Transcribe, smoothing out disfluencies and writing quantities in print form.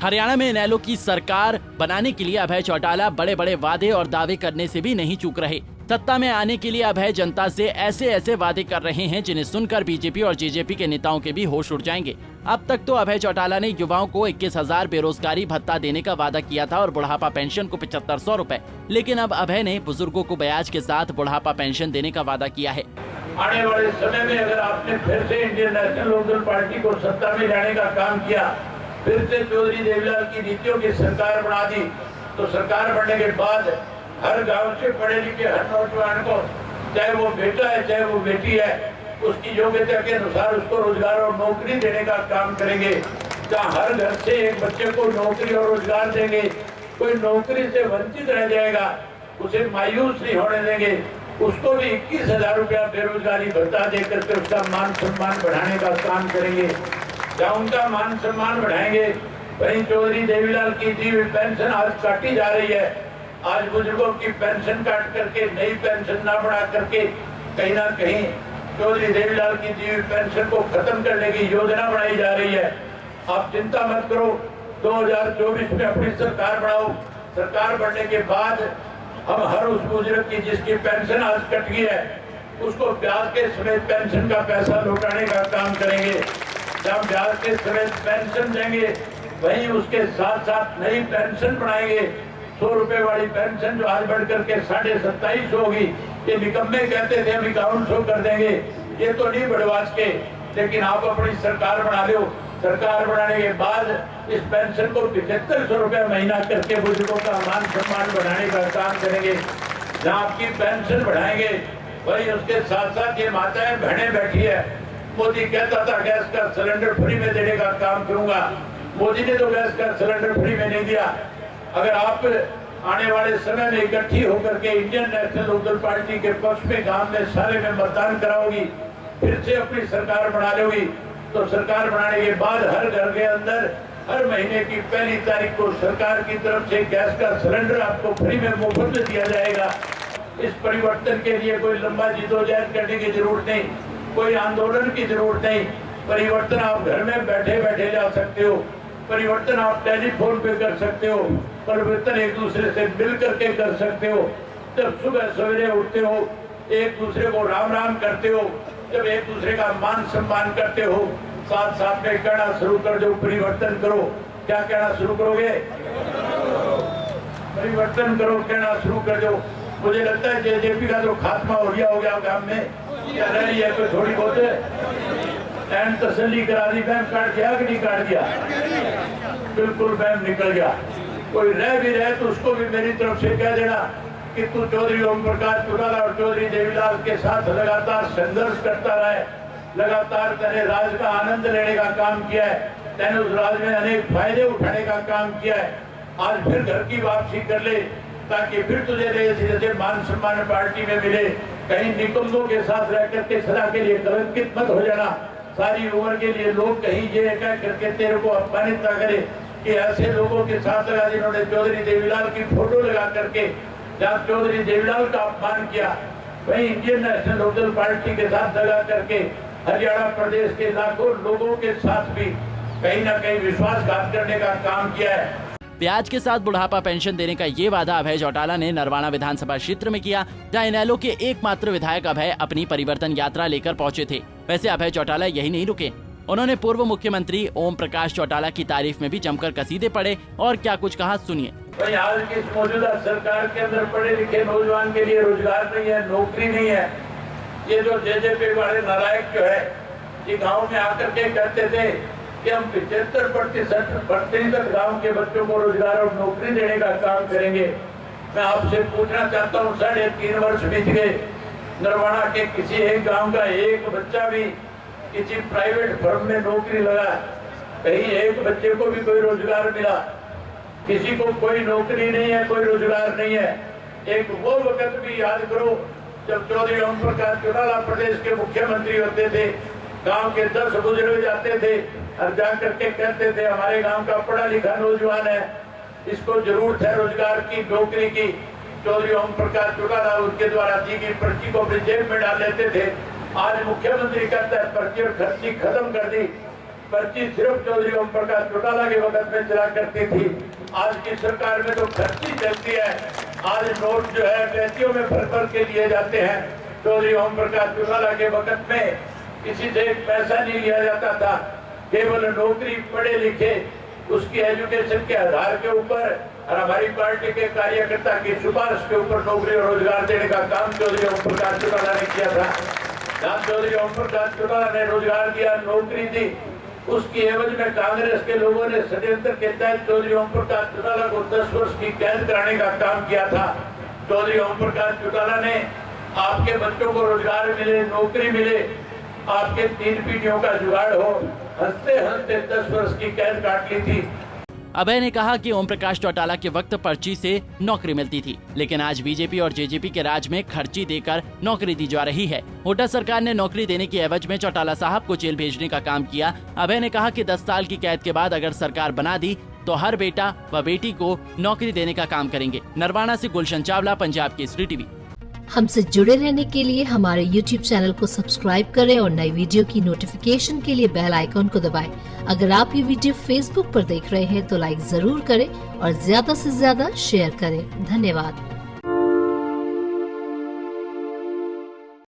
हरियाणा में इनेलो की सरकार बनाने के लिए अभय चौटाला बड़े बड़े वादे और दावे करने से भी नहीं चूक रहे। सत्ता में आने के लिए अभय जनता से ऐसे ऐसे वादे कर रहे हैं जिन्हें सुनकर बीजेपी और जेजेपी के नेताओं के भी होश उड़ जाएंगे। अब तक तो अभय चौटाला ने युवाओं को 21,000 बेरोजगारी भत्ता देने का वादा किया था और बुढ़ापा पेंशन को 7500 रुपए, लेकिन अब अभय ने बुजुर्गों को ब्याज के साथ बुढ़ापा पेंशन देने का वादा किया है। आने वाले समय में अगर आपने फिर से इंडियन नेशनल लोकदल पार्टी को सत्ता में लाने का काम किया, फिर से चौधरी देवीलाल की नीतियों की सरकार बना दी, तो सरकार बनने के बाद हर गांव से पढ़े लिखे हर नौजवान को, चाहे वो बेटा है चाहे वो बेटी है, उसकी योग्यता के अनुसार उसको रोजगार और नौकरी देने का काम करेंगे। जहाँ हर घर से एक बच्चे को नौकरी और रोजगार देंगे, कोई नौकरी से वंचित रह जाएगा उसे मायूस नहीं होने देंगे, उसको भी 21,000 रुपया बेरोजगारी भत्ता देकर के उसका मान सम्मान बढ़ाने का काम करेंगे। जहाँ उनका मान सम्मान बढ़ाएंगे, वहीं चौधरी देवीलाल की दी हुई पेंशन आज काटी जा रही है। आज बुजुर्गों की पेंशन काट करके नई पेंशन ना बढ़ा करके कहीं ना कहीं चौधरी देवीलाल की दी हुई पेंशन को खत्म करने की योजना बनाई जा रही है। आप चिंता मत करो, 2024 में अपनी सरकार बनाओ। सरकार बनने के बाद हम हर उस बुजुर्ग की जिसकी पेंशन आज कट गई है उसको ब्याज के समेत पेंशन का पैसा लौटाने का काम करेंगे। जब ब्याज के समेत पेंशन देंगे, वहीं उसके साथ साथ नई पेंशन बनाएंगे। 100 रुपए वाली पेंशन जो आज बढ़ करके 2750 होगी, ये निकम्मे कहते थे हम 5100 कर देंगे, ये तो नहीं बढ़वा के, लेकिन आप अपनी सरकार बना लो। सरकार बनाने के बाद इस पेंशन को 7500 रुपए महीना करके बुजुर्गों का मान सम्मान बढ़ाने का काम करेंगे। जहाँ आपकी पेंशन बढ़ाएंगे, वही उसके साथ साथ ये माताएं बहनें बैठी है। मोदी कहता था गैस का सिलेंडर फ्री में देने का काम करूंगा, मोदी ने तो गैस का सिलेंडर फ्री में नहीं दिया। अगर आप आने वाले समय में इकट्ठी होकर के इंडियन नेशनल लोकदल पार्टी के पक्ष में गांव में सारे में मतदान कराओगी, फिर से अपनी सरकार बना लोगी, तो सरकार बनाने के बाद हर घर के अंदर हर महीने की पहली तारीख को सरकार की तरफ से गैस का सिलेंडर आपको फ्री में मुफ्त में दिया जाएगा। इस परिवर्तन के लिए कोई लंबा जिदोजहद करने की जरूरत नहीं, कोई आंदोलन की जरूरत नहीं। परिवर्तन आप घर में बैठे बैठे ला सकते हो, परिवर्तन आप टेलीफोन पे कर सकते हो, परिवर्तन एक दूसरे से मिल करके कर सकते हो। जब सुबह सवेरे उठते हो, एक दूसरे को राम राम करते हो, जब एक दूसरे का मान सम्मान करते हो, साथ साथ में कहना शुरू कर दो परिवर्तन करो। क्या कहना शुरू करोगे? परिवर्तन करो, कहना शुरू कर दो। मुझे लगता है जेजेपी का जो खात्मा हो गया गांव में, क्या रह रही है कोई थोड़ी बहुत एंड तसल्ली करा दी। बैम काट गया कि नहीं काट गया? बिल्कुल बैम निकल गया। कोई रह भी रहे तो उसको भी मेरी तरफ से कह देना कि तू चौधरी ओम प्रकाश चौटाला और चौधरी देवीलाल के साथ लगातार संघर्ष करता रहे, लगातार तेरे राज का आनंद लेने का काम किया है, तेने उस राज में अनेक फायदे उठाने का काम किया है। आज फिर घर की वापसी कर ले, ताकि फिर तुझे जैसे मान सम्मान पार्टी में मिले। कहीं निकम्मों के साथ रह करके सदा के लिए कलंकित मत हो जाना। सारी उम्र के लिए लोग कहीं ये कह करके तेरे को अपमानित ना करे कि ऐसे लोगों के साथ लगा जिन्होंने चौधरी देवीलाल की फोटो लगा करके जहाँ चौधरी देवीलाल का अपमान किया, वहीं इंडियन नेशनल लोकदल पार्टी के साथ लगा करके हरियाणा प्रदेश के लाखों लोगों के साथ भी कहीं ना कहीं विश्वासघात करने का काम किया है। ब्याज के साथ बुढ़ापा पेंशन देने का ये वादा अभय चौटाला ने नरवाना विधानसभा क्षेत्र में किया, जहां इनेलो के एकमात्र विधायक अभय अपनी परिवर्तन यात्रा लेकर पहुंचे थे। वैसे अभय चौटाला यही नहीं रुके, उन्होंने पूर्व मुख्यमंत्री ओम प्रकाश चौटाला की तारीफ में भी जमकर कसीदे पढ़े और क्या कुछ कहा, सुनिए। भाई आज की मौजूदा सरकार के अंदर पढ़े लिखे नौजवान के लिए रोजगार नहीं है, नौकरी नहीं है। ये जो जेजेपी वाले नालायक जो है, ये गाँव में आकर के कहते थे कि हम 75% गांव के बच्चों को रोजगार और नौकरी देने का काम करेंगे। मैं आपसे पूछना चाहता हूँ, 3.5 वर्ष बीत गए, नरवाना के किसी एक गांव का एक बच्चा भी किसी प्राइवेट फर्म में नौकरी लगा? कहीं एक बच्चे को भी कोई रोजगार मिला? किसी को कोई नौकरी नहीं है, कोई रोजगार नहीं है। एक वो वक्त भी याद करो जब चौधरी ओम प्रकाश चौटाला प्रदेश के मुख्यमंत्री होते थे, गांव के 10 बुजुर्ग जाते थे और जाकर के कहते थे हमारे गांव का पढ़ा लिखा नौजवान है, इसको जरूरत है रोजगार की, नौकरी की। चौधरी ओम प्रकाश चौटाला उनके द्वारा दी गई पर्ची को अपनी जेब में डाल लेते थे। आज मुख्यमंत्री कहता है पर्ची और खर्ची खत्म कर दी, पर्ची सिर्फ चौधरी ओम प्रकाश चौटाला के वक्त में चला करती थी। आज की सरकार में तो खर्ची चलती है। आज नोट जो है डकैतियों में भर भर के लिए जाते हैं। चौधरी ओम प्रकाश चौटाला के वक्त में किसी से एक पैसा नहीं लिया जाता था। केवल नौकरी, पढ़े लिखे, उसकी एजुकेशन के आधार के ऊपर और हमारी पार्टी के कार्यकर्ता की सिफारिश के ऊपर नौकरी और रोजगार देने का काम चौधरी ओम प्रकाश चौटाला ने किया था। जहाँ चौधरी ओम प्रकाश चौटाला ने रोजगार दिया, नौकरी दी, उसकी एवज में कांग्रेस के लोगों ने षड्यंत्र के तहत चौधरी ओम प्रकाश चौटाला को 10 वर्ष की कैद कराने का काम किया था। चौधरी ओम प्रकाश चौटाला ने आपके बच्चों को रोजगार मिले, नौकरी मिले, आपके 3 पीढ़ियों का जुगाड़ हो, हंसते हंसते 10 वर्ष की कैद काट ली थी। अभय ने कहा कि ओम प्रकाश चौटाला के वक्त पर्ची से नौकरी मिलती थी, लेकिन आज बीजेपी और जेजेपी के राज में खर्ची देकर नौकरी दी जा रही है। हुड्डा सरकार ने नौकरी देने की एवज में चौटाला साहब को जेल भेजने का काम किया। अभय ने कहा कि 10 साल की कैद के बाद अगर सरकार बना दी तो हर बेटा व बेटी को नौकरी देने का काम करेंगे। नरवाना से गुलशन चावला, पंजाब केसरी टीवी। हमसे जुड़े रहने के लिए हमारे YouTube चैनल को सब्सक्राइब करें और नई वीडियो की नोटिफिकेशन के लिए बेल आइकॉन को दबाएं। अगर आप ये वीडियो Facebook पर देख रहे हैं तो लाइक जरूर करें और ज्यादा से ज्यादा शेयर करें। धन्यवाद।